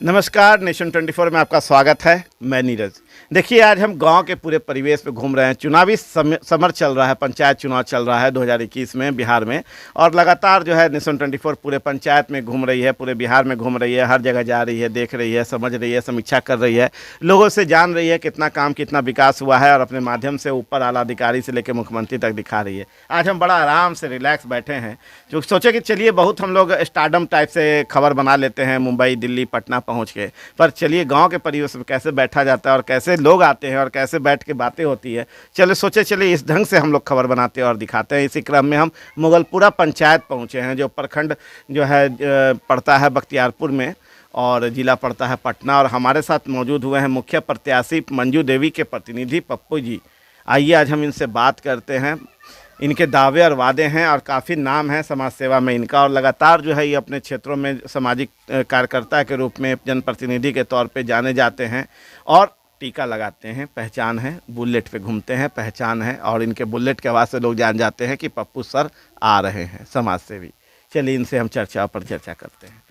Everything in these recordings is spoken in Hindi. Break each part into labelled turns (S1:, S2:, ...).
S1: नमस्कार, नेशन 24 में आपका स्वागत है। मैं नीरज। देखिए, आज हम गांव के पूरे परिवेश में घूम रहे हैं। चुनावी समर चल रहा है, पंचायत चुनाव चल रहा है 2021 में बिहार में, और लगातार जो है नेशन 24 पूरे पंचायत में घूम रही है, पूरे बिहार में घूम रही है, हर जगह जा रही है, देख रही है, समझ रही है, समीक्षा कर रही है, लोगों से जान रही है कितना काम, कितना विकास हुआ है, और अपने माध्यम से ऊपर आला अधिकारी से लेकर मुख्यमंत्री तक दिखा रही है। आज हम बड़ा आराम से रिलैक्स बैठे हैं, जो सोचे कि चलिए बहुत हम लोग स्टारडम टाइप से खबर बना लेते हैं मुंबई, दिल्ली, पटना पहुंच के, पर चलिए गांव के परिवेश में कैसे बैठा जाता है और कैसे लोग आते हैं और कैसे बैठ के बातें होती है, चलिए इस ढंग से हम लोग खबर बनाते हैं और दिखाते हैं। इसी क्रम में हम मुगलपुरा पंचायत पहुंचे हैं, जो प्रखंड जो है पड़ता है बख्तियारपुर में और ज़िला पड़ता है पटना, और हमारे साथ मौजूद हुए हैं मुखिया प्रत्याशी मंजू देवी के प्रतिनिधि पप्पू जी। आइए आज हम इनसे बात करते हैं। इनके दावे और वादे हैं और काफ़ी नाम है समाज सेवा में इनका, और लगातार जो है ये अपने क्षेत्रों में सामाजिक कार्यकर्ता के रूप में, जनप्रतिनिधि के तौर पे जाने जाते हैं और टीका लगाते हैं। पहचान है, बुलेट पे घूमते हैं, पहचान है, और इनके बुलेट के आवाज़ से लोग जान जाते हैं कि पप्पू सर आ रहे हैं, समाज सेवी। चलिए इनसे हम चर्चा करते हैं।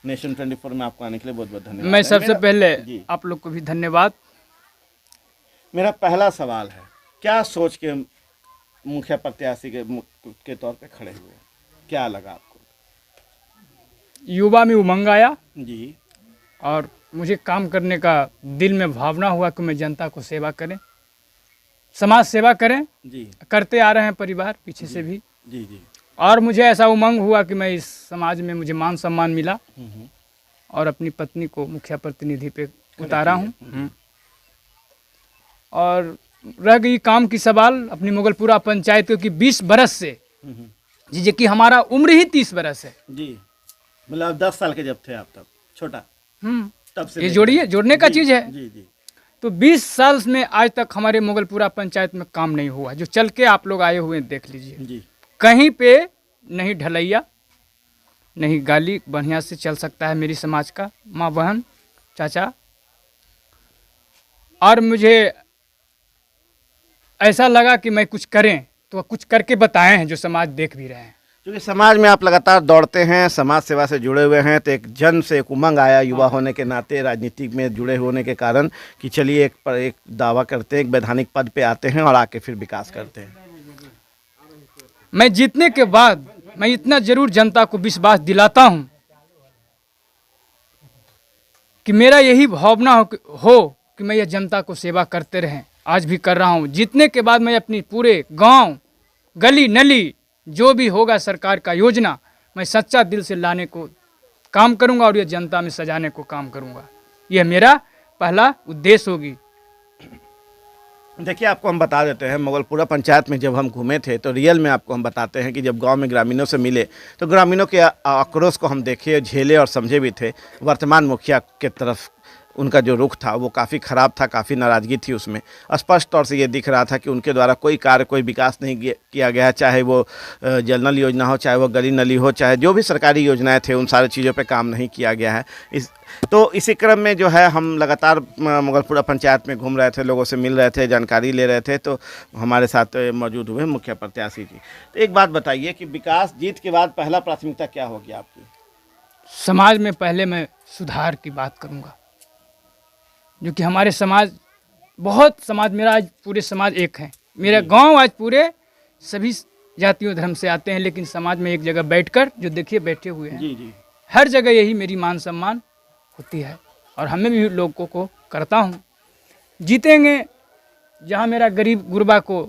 S1: नेशन 24 में आपको आने के लिए बहुत बहुत धन्यवाद।
S2: मैं सबसे पहले आप लोग को भी धन्यवाद।
S1: मेरा पहला सवाल है, क्या सोच के मुखिया प्रत्याशी के तौर पे खड़े हुए, क्या लगा आपको?
S2: युवा में उमंग आया
S1: जी,
S2: और मुझे काम करने का दिल में भावना हुआ कि मैं जनता को सेवा करें, समाज सेवा करें।
S1: जी,
S2: करते आ रहे हैं परिवार पीछे से भी।
S1: जी, जी।
S2: और मुझे ऐसा उमंग हुआ कि मैं इस समाज में मुझे मान सम्मान मिला और अपनी पत्नी को मुखिया प्रतिनिधि पे उतारा हूँ। और रह गई काम की सवाल अपनी मुगलपुरा पंचायत, क्योंकि 20 बरस से जी कि हमारा उम्र ही 30 बरस है
S1: जी, मतलब 10 साल के जब थे आप, तब छोटा, तब से
S2: ये जोड़ने का चीज़ है।
S1: जी, जी।
S2: तो 20 साल में आज तक हमारे मुगलपुरा पंचायत में काम नहीं हुआ। जो चल के आप लोग आए हुए हैं, देख लीजिए,
S1: जी,
S2: कहीं पे नहीं ढलैया, नहीं गाली बढ़िया से चल सकता है मेरी समाज का माँ, बहन, चाचा। और मुझे ऐसा लगा कि मैं कुछ करें तो कुछ करके बताएं हैं, जो समाज देख भी रहे हैं।
S1: क्योंकि समाज में आप लगातार दौड़ते हैं, समाज सेवा से जुड़े हुए हैं, तो एक जन से एक उमंग आया युवा होने के नाते, राजनीति में जुड़े होने के कारण, कि चलिए एक दावा करते हैं, एक वैधानिक पद पे आते हैं और आके फिर विकास करते हैं।
S2: मैं जीतने के बाद मैं इतना जरूर जनता को विश्वास दिलाता हूं कि मेरा यही भावना हो कि मैं यह जनता को सेवा करते रहें। आज भी कर रहा हूं। जीतने के बाद मैं अपनी पूरे गांव, गली नली, जो भी होगा सरकार का योजना, मैं सच्चा दिल से लाने को काम करूंगा और यह जनता में सजाने को काम करूंगा। यह मेरा पहला उद्देश्य होगी।
S1: देखिए, आपको हम बता देते हैं, मुगलपुरा पंचायत में जब हम घूमे थे तो रियल में आपको हम बताते हैं कि जब गांव में ग्रामीणों से मिले तो ग्रामीणों के आक्रोश को हम देखे, झेले और समझे भी थे। वर्तमान मुखिया के तरफ उनका जो रुख था वो काफ़ी ख़राब था, काफ़ी नाराज़गी थी उसमें। स्पष्ट तौर से ये दिख रहा था कि उनके द्वारा कोई कार्य, कोई विकास नहीं किया गया है, चाहे वो जल नल योजना हो, चाहे वो गली नली हो, चाहे जो भी सरकारी योजनाएं थे, उन सारी चीज़ों पे काम नहीं किया गया है। इसी क्रम में जो है हम लगातार मुगलपुरा पंचायत में घूम रहे थे, लोगों से मिल रहे थे, जानकारी ले रहे थे, तो हमारे साथ मौजूद हुए मुखिया प्रत्याशी जी। तो एक बात बताइए कि विकास जीत के बाद पहला प्राथमिकता क्या होगी आपकी?
S2: समाज में पहले मैं सुधार की बात करूँगा, जो कि हमारे समाज, बहुत समाज, मेरा आज पूरे समाज एक है। मेरा गांव आज पूरे सभी जातियों धर्म से आते हैं, लेकिन समाज में एक जगह बैठकर, जो देखिए बैठे हुए हैं,
S1: जी, जी।
S2: हर जगह यही मेरी मान सम्मान होती है और हमें भी लोगों को करता हूँ। जीतेंगे। जहाँ मेरा गरीब गुरबा को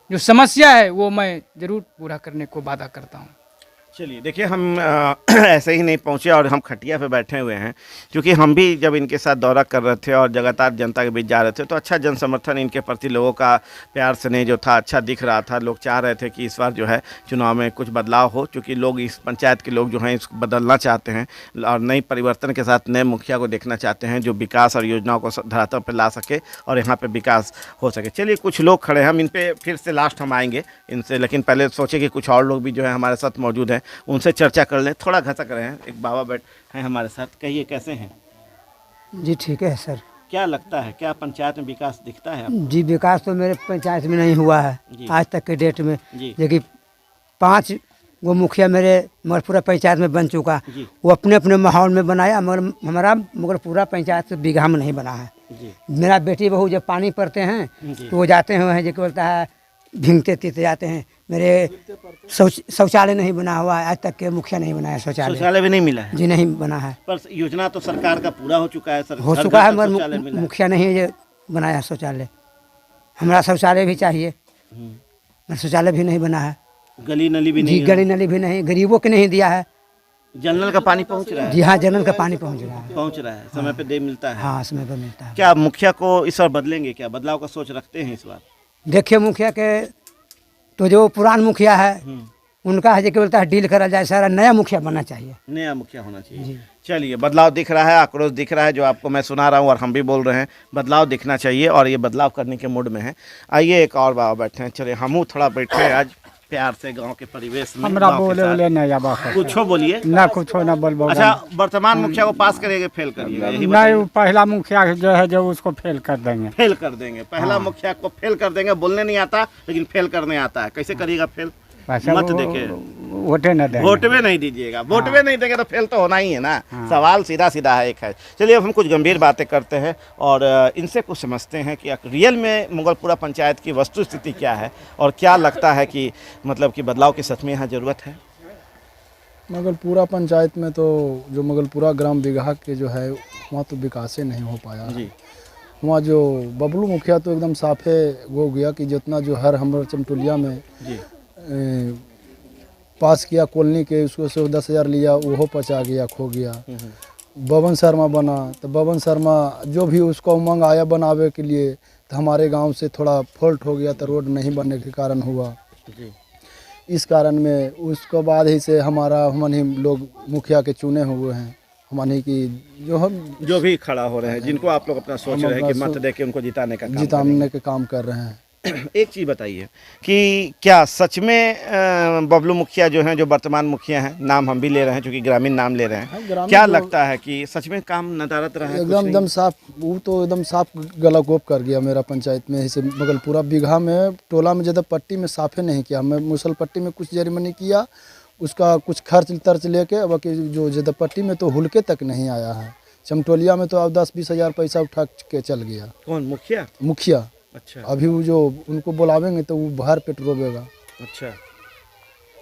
S2: जो समस्या है वो मैं ज़रूर पूरा करने को वादा करता हूँ।
S1: चलिए, देखिए, हम ऐसे ही नहीं पहुंचे और हम खटिया पे बैठे हुए हैं, क्योंकि हम भी जब इनके साथ दौरा कर रहे थे और लगातार जनता के बीच जा रहे थे तो अच्छा जन समर्थन इनके प्रति लोगों का प्यार स्नेह जो था अच्छा दिख रहा था। लोग चाह रहे थे कि इस बार जो है चुनाव में कुछ बदलाव हो, क्योंकि लोग, इस पंचायत के लोग जो हैं इसको बदलना चाहते हैं और नई परिवर्तन के साथ नए मुखिया को देखना चाहते हैं, जो विकास और योजनाओं को धरातल पर ला सके और यहाँ पर विकास हो सके। चलिए, कुछ लोग खड़े हैं, हम इन पर फिर से लास्ट हम आएंगे इनसे, लेकिन पहले सोचे कि कुछ और लोग भी जो है हमारे साथ मौजूद हैं, उनसे चर्चा कर लें। थोड़ा घसक रहे हैं, एक बाबा बैठ हैं हमारे साथ। कहिए, कैसे हैं
S3: जी? ठीक है सर।
S1: क्या लगता है, क्या पंचायत में विकास दिखता है आपको?
S3: जी, विकास तो मेरे पंचायत में नहीं हुआ है
S1: जी।
S3: आज तक के डेट में।
S1: जी।
S3: देखिए, 5 वो मुखिया मेरे मगरपुरा पंचायत में बन चुका।
S1: जी।
S3: वो अपने अपने माहौल में बनाया, मगर हमारा मगरपुरा पंचायत बीघा में नहीं बना है।
S1: जी
S3: मेरा बेटी बहू जब पानी पड़ते हैं
S1: जी।
S3: तो वो जाते हैं, जो बोलता है भींगते तीते जाते हैं। मेरे शौचालय नहीं बना हुआ है, आज तक के मुखिया नहीं बनाया शौचालय।
S1: शौचालय भी नहीं मिला है,
S3: जी नहीं बना है।
S1: पर योजना तो सरकार का पूरा हो चुका है सर,
S3: हो
S1: घर
S3: चुका
S1: घर
S3: है,
S1: तक
S3: मगर
S1: शौचालय मिला है।
S3: मुखिया नहीं ये बनाया शौचालय। हमारा शौचालय भी चाहिए, मगर शौचालय भी नहीं बना है।
S1: गली नली भी
S3: जी
S1: नहीं है।
S3: गली नली भी नहीं, गरीबों के नहीं दिया है।
S1: जल का पानी पहुंच रहा है,
S3: जी हाँ, जनरल का पानी पहुंच रहा है।
S1: पहुंच रहा है, समय पे दे मिलता है।
S3: हाँ, समय पर मिलता है।
S1: क्या मुखिया को इस बार बदलेंगे, क्या बदलाव का सोच रखते हैं इस बार?
S3: देखिए मुखिया के तो जो पुरान मुखिया है उनका है, जो कि बोलता है डील करा जाए, सारा नया मुखिया बनना चाहिए।
S1: नया मुखिया होना चाहिए। चलिए, बदलाव दिख रहा है, आक्रोश दिख रहा है, जो आपको मैं सुना रहा हूँ और हम भी बोल रहे हैं, बदलाव दिखना चाहिए और ये बदलाव करने के मूड में है। आइए एक और बाबा बैठे हैं, चलिए हमू थोड़ा बैठे हैं आज प्यार से गांव के परिवेश में।
S4: हमरा
S1: गाँव के
S4: बोले
S1: साथ।
S4: बोले नहीं अब
S1: कुछो बोलिए।
S4: ना कुछ ना बोल
S1: अच्छा, वर्तमान मुखिया को पास करेंगे, फेल करिएगा, यही
S4: नहीं,
S1: बताइए।
S4: वो पहला मुखिया जो है जो उसको फेल कर देंगे।
S1: फेल कर देंगे, पहला मुखिया को फेल कर देंगे। बोलने नहीं आता लेकिन फेल करने आता है। कैसे करिएगा फेल?
S4: वैसे
S1: मत
S4: वो
S1: देके
S4: वोटे न देंगे।
S1: वोटवे नहीं दीजिएगा। वोटवे नहीं देंगे तो फेल तो होना ही है ना। सवाल सीधा सीधा है, एक है। चलिए अब हम कुछ गंभीर बातें करते हैं और इनसे कुछ समझते हैं कि रियल में मुगलपुरा पंचायत की वस्तु स्थिति क्या है और क्या लगता है कि मतलब कि बदलाव की सच में यहाँ ज़रूरत है।
S5: मगलपुरा पंचायत में तो जो मगलपुरा ग्राम बिगहा के जो है वहाँ तो विकास ही नहीं हो पाया है।
S1: जी
S5: वहाँ जो बबलू मुखिया तो एकदम साफे हो गया कि जितना जो हर हमारे चमटुलिया में
S1: जी
S5: पास किया कॉलोनी के, उसको से 10,000 लिया, वो पचा गया, खो गया। बबन शर्मा बना तो बबन शर्मा जो भी उसका उमंग आया बनावे के लिए, तो हमारे गांव से थोड़ा फॉल्ट हो गया, तो रोड नहीं बनने के कारण हुआ।
S1: जी
S5: इस कारण में उसके बाद ही से हमारा हम ही लोग मुखिया के चुने हुए हैं। हमारे की
S1: जो भी खड़ा हो रहे हैं, जिनको आप लोग अपना सोच रहे हैं कि मत दे के उनको जिताने का काम
S5: जिताने के काम कर रहे हैं।
S1: एक चीज़ बताइए कि क्या सच में बबलू मुखिया जो हैं, जो वर्तमान मुखिया हैं, नाम हम भी ले रहे हैं क्योंकि ग्रामीण नाम ले रहे हैं,
S5: ग्रामीण
S1: क्या
S5: जो-
S1: लगता है कि सच में काम नदारत रहा है?
S5: एकदम एकदम साफ, वो तो एकदम साफ गला गोप कर गया मेरा पंचायत में। इसे मगलपुरा बिगहा में टोला में ज़्यादा पट्टी में साफे नहीं किया। मैं मुसल पट्टी में कुछ जरिमानी किया, उसका कुछ खर्च तर्च लेके, बाकी जो ज़्यादा पट्टी में तो हुलके तक नहीं आया है। चमटोलिया में तो अब 10-20 हज़ार पैसा उठा के चल गया
S1: कौन मुखिया?
S5: मुखिया।
S1: अच्छा
S5: अभी वो जो उनको बुलावेंगे तो वो बाहर पेट रोवेगा।
S1: अच्छा,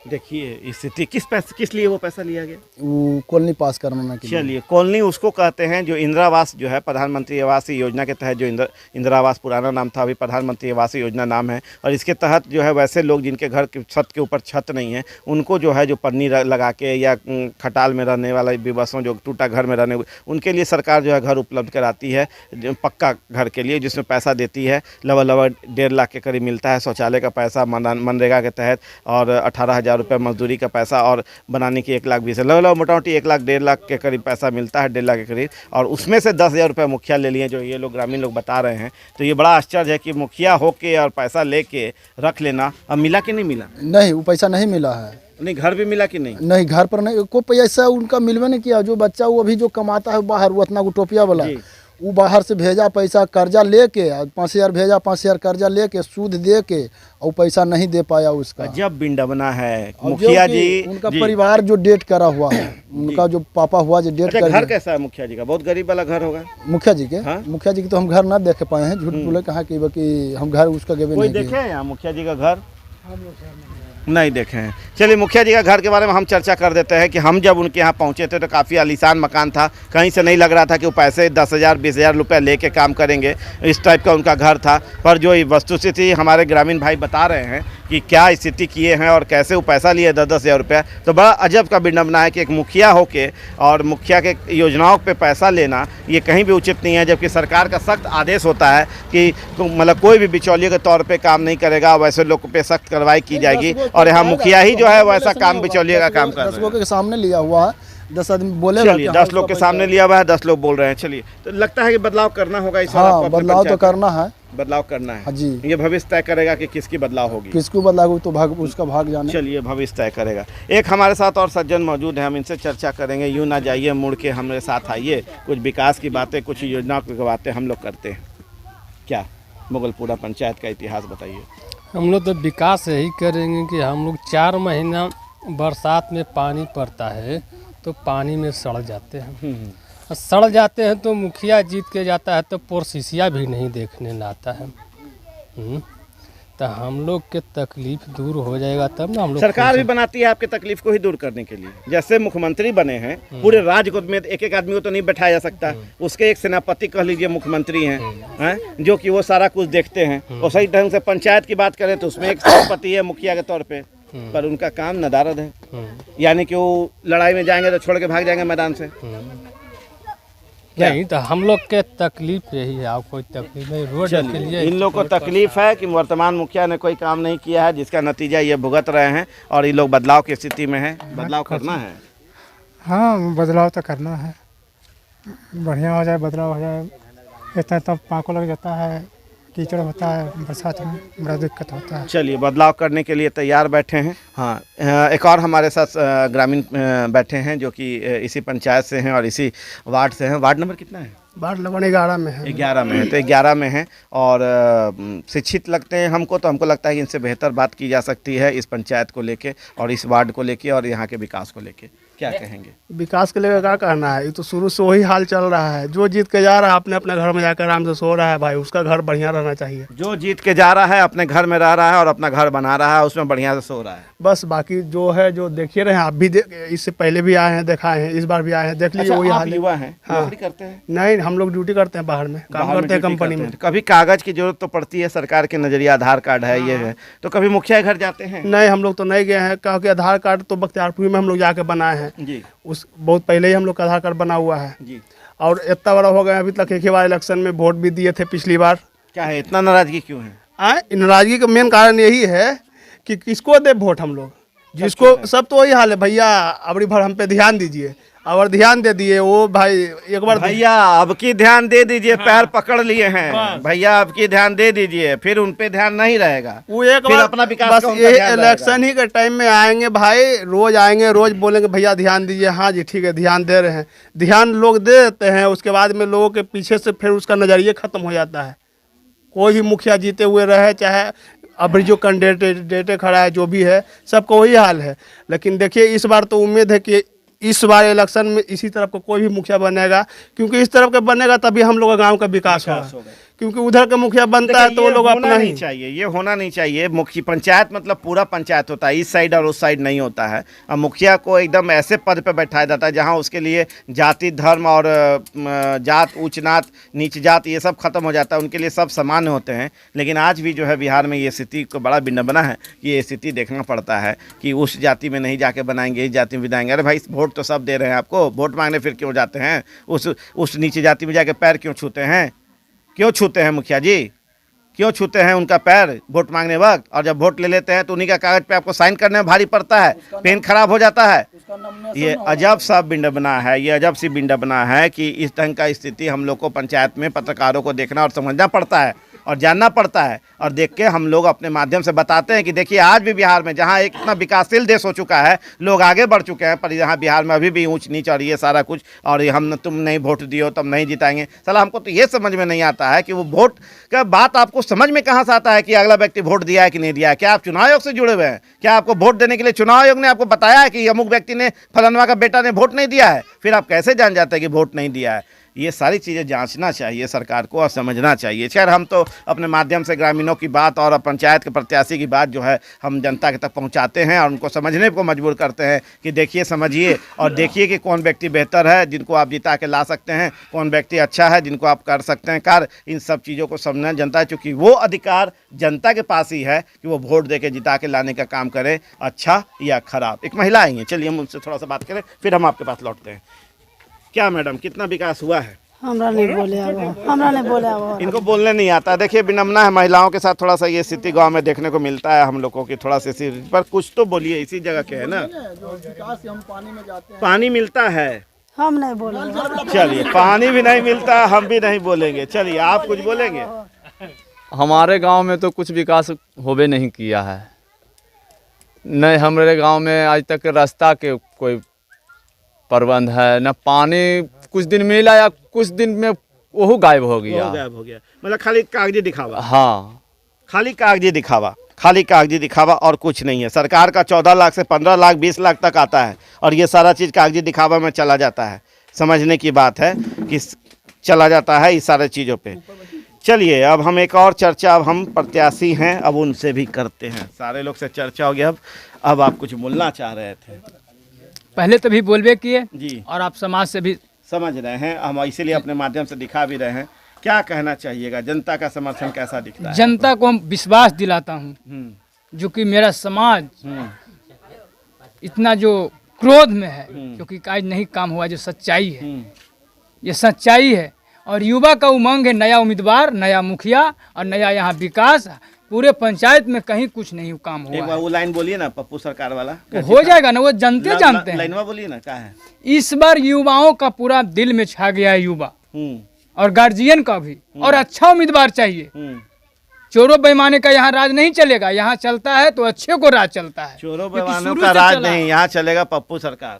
S1: देखिए स्थिति किस लिए वो पैसा लिया गया?
S5: वो कॉलोनी पास करवाना के लिए।
S1: चलिए, कॉलोनी उसको कहते हैं जो इंदिरा आवास जो है, प्रधानमंत्री आवास योजना के तहत, जो इंदिरा आवास पुराना नाम था, अभी प्रधानमंत्री आवास योजना नाम है। और इसके तहत जो है वैसे लोग जिनके घर की छत के ऊपर छत नहीं है, उनको जो है जो पन्नी लगा के या खटाल में रहने वाला विवशों, जो टूटा घर में रहने, उनके लिए सरकार जो है घर उपलब्ध कराती है, जो पक्का घर के लिए, जिसमें पैसा देती है। लगभग 1.5 लाख के करीब मिलता है शौचालय का पैसा मनरेगा के तहत, और 18,000 रुपये मजदूरी का पैसा, और बनाने की 1,20,000, लगभग मोटा मोटी 1 लाख 1.5 लाख के करीब पैसा मिलता है, 1.5 लाख के करीब। और उसमें से 10,000 रुपये मुखिया ले लिए, जो ये लोग ग्रामीण लोग बता रहे हैं। तो ये बड़ा आश्चर्य है कि मुखिया होके और पैसा लेके रख लेना। अब मिला कि नहीं मिला?
S5: नहीं, वो पैसा नहीं मिला है।
S1: नहीं, घर भी मिला कि नहीं?
S5: नहीं, घर पर नहीं, कोई पैसा उनका मिलवे नहीं किया। जो बच्चा वो अभी जो कमाता है बाहर, वो उतना टोपिया वाला,
S1: जी।
S5: वो बाहर से भेजा पैसा, कर्जा लेके 5,000 भेजा, 5,000 कर्जा लेके सूद दे के, और पैसा नहीं दे पाया उसका।
S1: जब बिंडबना है
S5: और
S1: मुखिया
S5: जो कि
S1: जी।
S5: उनका
S1: जी।
S5: परिवार जो डेट करा हुआ है, उनका जो पापा हुआ जो डेट
S1: अच्छा,
S5: कर
S1: घर कैसा है मुखिया जी का? बहुत गरीब वाला घर होगा।
S5: मुखिया जी के
S1: हाँ?
S5: मुखिया जी के तो हम घर ना देख पाए हैं। झूठ बोले कहाँ कि हम घर उसका गेवे
S1: कोई
S5: नहीं
S1: देखे
S5: किए।
S1: हैं यहाँ मुखिया जी का घर? नहीं देखे हैं। चलिए, मुखिया जी का घर के बारे में हम चर्चा कर देते हैं कि हम जब उनके यहाँ पहुँचे थे तो काफ़ी आलीशान मकान था। कहीं से नहीं लग रहा था कि वो पैसे 10,000 20,000 रुपये लेके काम करेंगे, इस टाइप का उनका घर था। पर जो वस्तुस्थिति हमारे ग्रामीण भाई बता रहे हैं कि क्या स्थिति किए हैं और कैसे वो पैसा लिए 10-10 हज़ार रुपया, तो बड़ा अजब का विडंबना है कि एक मुखिया होके और मुखिया के योजनाओं पे पैसा लेना ये कहीं भी उचित नहीं है। जबकि सरकार का सख्त आदेश होता है कि मतलब कोई भी बिचौलिए के तौर पे काम नहीं करेगा, वैसे लोग पे सख्त कार्रवाई की जाएगी। और यहाँ मुखिया ही जो है वैसा काम बिचौलिए का काम कर रहा है।
S5: 10 लोगों के सामने लिया हुआ है, 10 आदमी बोले।
S1: चलिए, 10 लोग के सामने लिया हुआ है, 10 लोग बोल रहे हैं। चलिए, तो लगता है कि बदलाव करना होगा इस बार आपको
S5: हाँ,
S1: अपने
S5: बदलाव तो
S1: पंचायत
S5: करना है।
S1: बदलाव करना है।
S5: हाँ जी।
S1: ये भविष्य तय करेगा कि किसकी बदलाव होगी।
S5: किसको बदलाव तो भाग उसका भाग जाने।
S1: चलिए, भविष्य तय करेगा। एक हमारे साथ और सज्जन मौजूद हैं, हम इनसे चर्चा करेंगे। यूँ ना जाइए, मुड़ के हमारे साथ आइए। कुछ विकास की बातें, कुछ योजनाओं की बातें हम लोग करते हैं। क्या मुगलपुरा पंचायत का इतिहास बताइए।
S6: हम लोग तो विकास यही करेंगे कि हम लोग 4 महीना बरसात में पानी पड़ता है तो पानी में सड़ जाते हैं। और सड़ जाते हैं तो मुखिया जीत के जाता है तो प्रोसीसिया भी नहीं देखने लाता है। तो हम लोग के तकलीफ दूर हो जाएगा तब ना हम लोग
S1: सरकार भी बनाती है आपके तकलीफ को ही दूर करने के लिए। जैसे मुख्यमंत्री बने हैं, पूरे राज्य को में एक एक आदमी को तो नहीं बैठाया जा सकता, उसके एक सेनापति कह लीजिए मुख्यमंत्री हैं, जो कि वो सारा कुछ देखते हैं। और सही ढंग से पंचायत की बात करें तो उसमें एक सेनापति है मुखिया के तौर पे, पर उनका काम नदारद है। यानी कि वो लड़ाई में जाएंगे तो छोड़ के भाग जाएंगे मैदान से।
S6: नहीं, तो हम लोग के तकलीफ यही है। आप कोई तकलीफ नहीं, रोड के लिए
S1: इन लोग को तकलीफ है कि वर्तमान मुखिया ने कोई काम नहीं किया है, जिसका नतीजा ये भुगत रहे हैं और ये लोग बदलाव की स्थिति में है। बदलाव करना है।
S7: हाँ, बदलाव तो करना है, बढ़िया हो जाए, बदलाव हो जाए। इतना तब पाँको लग जाता है, कीचड़ होता है, बरसात में बड़ा दिक्कत होता है।
S1: चलिए, बदलाव करने के लिए तैयार बैठे हैं। हाँ, एक और हमारे साथ ग्रामीण बैठे हैं जो कि इसी पंचायत से हैं और इसी वार्ड से हैं। वार्ड नंबर कितना है?
S8: वार्ड नंबर 11 में है।
S1: 11 में है। तो 11 में है और शिक्षित लगते हैं हमको, तो हमको लगता है कि इनसे बेहतर बात की जा सकती है इस पंचायत को लेके और इस वार्ड को लेके और यहाँ के विकास को लेके। क्या कहेंगे?
S8: विकास के लिए क्या कहना है, ये तो शुरू से वही हाल चल रहा है। जो जीत के जा रहा है अपने अपने घर में जाकर आराम से सो रहा है, भाई उसका घर बढ़िया रहना चाहिए।
S1: जो जीत के जा रहा है अपने घर में रह रहा है और अपना घर बना रहा है, उसमें बढ़िया से सो रहा है।
S8: बस बाकी जो है, जो देखिए रहे हैं आप भी, इससे पहले भी आए हैं, दिखाए हैं, इस बार भी आए हैं, देख लीजिए वही हाल है।
S1: युवा हैं,
S8: हाँ।
S1: नौकरी करते हैं?
S8: नहीं, हम लोग ड्यूटी करते हैं, बाहर में काम करते हैं, कंपनी में।
S1: कभी कागज की जरूरत तो पड़ती है, सरकार के नजरिया आधार कार्ड है, ये है, तो कभी मुखिया घर जाते हैं?
S8: नहीं, हम लोग तो नहीं गए हैं, क्योंकि आधार कार्ड तो बख्तियारपुर में हम लोग जाके बनाए हैं
S1: जी।
S8: उस बहुत पहले ही हम लोग का आधार कार्ड बना हुआ है
S1: जी।
S8: और इतना बड़ा हो गया, अभी तक एक ही बार इलेक्शन में वोट भी दिए थे पिछली बार।
S1: क्या है, इतना नाराजगी क्यों है?
S8: नाराजगी का मेन कारण यही है कि किसको दे वोट हम लोग, जिसको सब तो वही हाल है, भैया अबरी भर हम पे ध्यान दीजिए, और ध्यान दे दिए वो भाई एक बार
S1: भैया अब की ध्यान दे दीजिए। पैर पकड़ लिए हैं भैया, अब की ध्यान दे दीजिए, फिर उन पे ध्यान नहीं रहेगा।
S8: वो एक
S1: फिर
S8: बार
S1: अपना विकास
S8: बस
S1: का उनका
S8: ये
S1: ध्यान
S8: इलेक्शन ही के टाइम में आएंगे भाई, रोज आएंगे, रोज बोलेंगे भैया ध्यान दीजिए, हाँ जी ठीक है ध्यान दे रहे हैं। ध्यान लोग दे देते हैं, उसके बाद में लोगों के पीछे से फिर उसका नज़रिया खत्म हो जाता है। कोई भी मुखिया जीते हुए रहे, चाहे अभी जो कैंडिडेट खड़ा है, जो भी है, सबका वही हाल है। लेकिन देखिए इस बार तो उम्मीद है कि इस बार इलेक्शन में इसी तरफ का कोई भी मुखिया बनेगा, क्योंकि इस तरफ का बनेगा तभी हम लोग का गांव का विकास होगा। क्योंकि उधर का मुखिया बनता है तो वो लोग अपना ही
S1: चाहिए, ये होना नहीं चाहिए। मुखिया पंचायत मतलब पूरा पंचायत होता है, इस साइड और उस साइड नहीं होता है। अब मुखिया को एकदम ऐसे पद पे बैठाया जाता है जहां उसके लिए जाति धर्म और जात, उच्च नात, नीच जात, ये सब खत्म हो जाता है, उनके लिए सब समान होते हैं। लेकिन आज भी जो है बिहार में ये स्थिति को बड़ा विडंबना है कि ये स्थिति देखना पड़ता है कि उस जाति में नहीं जाके बनाएंगे, इस जाति में बिताएंगे। अरे भाई वोट तो सब दे रहे हैं आपको, वोट मांगने फिर क्यों जाते हैं? उस नीचे जाति में जाके पैर क्यों छूते हैं? क्यों छूते हैं मुखिया जी, क्यों छूते हैं उनका पैर वोट मांगने वक्त? और जब वोट ले लेते हैं तो उन्हीं का कागज पे आपको साइन करने में भारी पड़ता है, पेन खराब हो जाता है। ये अजब सा विडंबना है, ये अजब सी विडंबना है कि इस ढंग का स्थिति हम लोग को पंचायत में पत्रकारों को देखना और समझना पड़ता है और जानना पड़ता है। और देख के हम लोग अपने माध्यम से बताते हैं कि देखिए आज भी बिहार में, जहाँ एक इतना विकासशील देश हो चुका है, लोग आगे बढ़ चुके हैं, पर यहाँ बिहार में अभी भी ऊंच नीच और ये सारा कुछ, और हम तुम नहीं वोट दियो तब नहीं जिताएंगे। साला हमको तो ये समझ में नहीं आता है कि वो वोट का बात आपको समझ में कहाँ से आता है कि अगला व्यक्ति वोट दिया है कि नहीं दिया है। क्या आप चुनाव आयोग से जुड़े हुए हैं? क्या आपको वोट देने के लिए चुनाव आयोग ने आपको बताया है कि अमुक व्यक्ति ने, फलानवा का बेटा ने वोट नहीं दिया है? फिर आप कैसे जान जाते हैं कि वोट नहीं दिया है? ये सारी चीज़ें जांचना चाहिए सरकार को और समझना चाहिए। खैर, हम तो अपने माध्यम से ग्रामीणों की बात और पंचायत के प्रत्याशी की बात जो है हम जनता के तक पहुंचाते हैं और उनको समझने को मजबूर करते हैं कि देखिए, समझिए और देखिए कि कौन व्यक्ति बेहतर है, जिनको आप जिता के ला सकते हैं, कौन व्यक्ति अच्छा है, जिनको आप कर सकते हैं कार्य। इन सब चीज़ों को समझना जनता है, चूँकि वो अधिकार जनता के पास ही है कि वो वोट दे के जिता के लाने का काम करे, अच्छा या खराब। एक महिला आई हैं, चलिए हम उनसे थोड़ा सा बात करें, फिर हम आपके पास लौटते हैं। क्या मैडम, कितना विकास हुआ है?
S9: हमरा नहीं बोले अब
S1: इनको बोलने नहीं आता। देखिए, विनम्रता है महिलाओं के साथ, थोड़ा सा ये स्थिति गांव में देखने को मिलता है हम लोगों की, थोड़ा सा इसी पर कुछ तो बोलिए, इसी जगह के है ना,
S5: हम पानी में जाते हैं,
S1: पानी मिलता है,
S9: हम नहीं बोले।
S1: चलिए, पानी भी नहीं मिलता, हम भी नहीं बोलेंगे। चलिए, आप कुछ बोलेंगे?
S10: हमारे गांव में तो कुछ विकास होबे नहीं किया है, नहीं हमारे गांव में आज तक रास्ता के कोई प्रबंध है, न पानी कुछ दिन मिला या कुछ दिन में वो गायब हो गया।
S1: गायब हो गया, मतलब खाली कागजी दिखावा।
S10: हाँ,
S1: खाली कागजी दिखावा। खाली कागजी दिखावा और कुछ नहीं है। सरकार का 14 लाख से 15 लाख 20 लाख तक आता है और ये सारा चीज़ कागजी दिखावा में चला जाता है। समझने की बात है कि चला जाता है इस सारे चीज़ों पे। चलिए अब हम एक और चर्चा, अब हम प्रत्याशी हैं अब उनसे भी करते हैं। सारे लोग से चर्चा हो गया। अब आप कुछ बोलना चाह रहे थे?
S2: पहले तो भी बोलबे किए
S1: जी,
S2: और आप समाज से भी
S1: समझ रहे हैं, हम इसीलिए अपने माध्यम से दिखा भी रहे हैं। क्या कहना चाहिएगा, जनता का समर्थन कैसा दिखता है?
S2: जनता को हम विश्वास दिलाता हूँ जो कि मेरा समाज इतना जो क्रोध में है, क्योंकि आज नहीं काम हुआ, जो सच्चाई है ये सच्चाई है। और युवा का उमंग है, नया उम्मीदवार, नया मुखिया और नया यहाँ विकास। पूरे पंचायत में कहीं कुछ नहीं काम हुआ
S1: एक बार वो लाइन बोलिए ना, पप्पू सरकार वाला।
S2: है। हो जाएगा ना, वो जनते जानते हैं।
S1: लाइनवा बोलिए ना, क्या है?
S2: इस बार युवाओं का पूरा दिल में छा गया है युवा और गार्जियन का भी, और अच्छा उम्मीदवार चाहिए। चोरों बेईमाने का यहाँ राज नहीं चलेगा, यहाँ चलता है तो अच्छे को राज चलता है।
S1: चोरों बेईमानों का राज नहीं, यहाँ चलेगा पप्पू सरकार।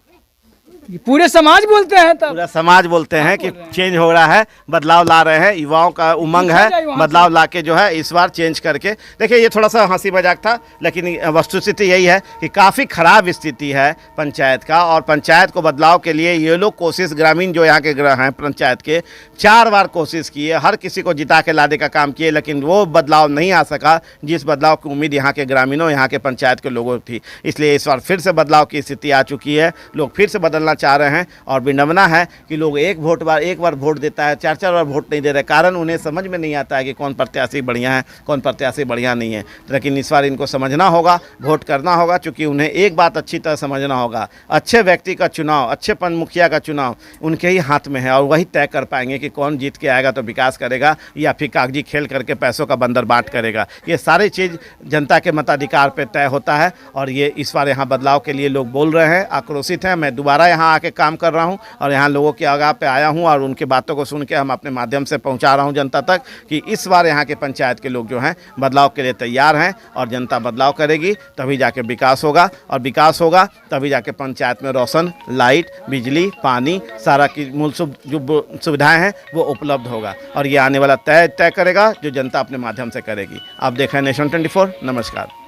S2: पूरे समाज बोलते हैं, तब
S1: पूरा समाज बोलते हैं कि चेंज हो रहा है, बदलाव ला रहे हैं, युवाओं का उमंग है, बदलाव लाके जो है इस बार चेंज करके। देखिए ये थोड़ा सा हंसी मजाक था, लेकिन वस्तुस्थिति यही है कि काफ़ी खराब स्थिति है पंचायत का, और पंचायत को बदलाव के लिए ये लोग कोशिश, ग्रामीण जो यहाँ के हैं पंचायत के, 4 बार कोशिश किए, हर किसी को जिता के लाने का काम किए, लेकिन वो बदलाव नहीं आ सका जिस बदलाव की उम्मीद यहाँ के ग्रामीणों, यहाँ के पंचायत के लोगों थी। इसलिए इस बार फिर से बदलाव की स्थिति आ चुकी है, लोग फिर से बदलना चाह रहे हैं। और विडंबना है कि लोग एक बार वोट देता है, 4 बार वोट नहीं दे रहे, कारण उन्हें समझ में नहीं आता है कि कौन प्रत्याशी बढ़िया है, कौन प्रत्याशी बढ़िया नहीं है। लेकिन इस बार इनको समझना होगा, वोट करना होगा, क्योंकि उन्हें एक बात अच्छी तरह समझना होगा, अच्छे व्यक्ति का चुनाव, अच्छे मुखिया का चुनाव उनके ही हाथ में है, और वही तय कर पाएंगे कि कौन जीत के आएगा तो विकास करेगा या फिर कागजी खेल करके पैसों का बंदर बांट करेगा। ये सारी चीज़ जनता के मताधिकार पर तय होता है, और ये इस बार यहाँ बदलाव के लिए लोग बोल रहे हैं, आक्रोशित हैं। मैं दोबारा यहाँ आके काम कर रहा हूं और यहाँ लोगों की आगाह पे आया हूं, और उनकी बातों को सुन के हम अपने माध्यम से पहुंचा रहा हूं जनता तक कि इस बार यहाँ के पंचायत के लोग जो हैं बदलाव के लिए तैयार हैं, और जनता बदलाव करेगी तभी जाके विकास होगा, और विकास होगा तभी जाके पंचायत में रोशन, लाइट, बिजली, पानी, सारा की मूलभूत जो सुविधाएँ हैं वो उपलब्ध होगा, और ये आने वाला तय करेगा जो जनता अपने माध्यम से करेगी। आप देख रहे हैं नेशन 24। नमस्कार।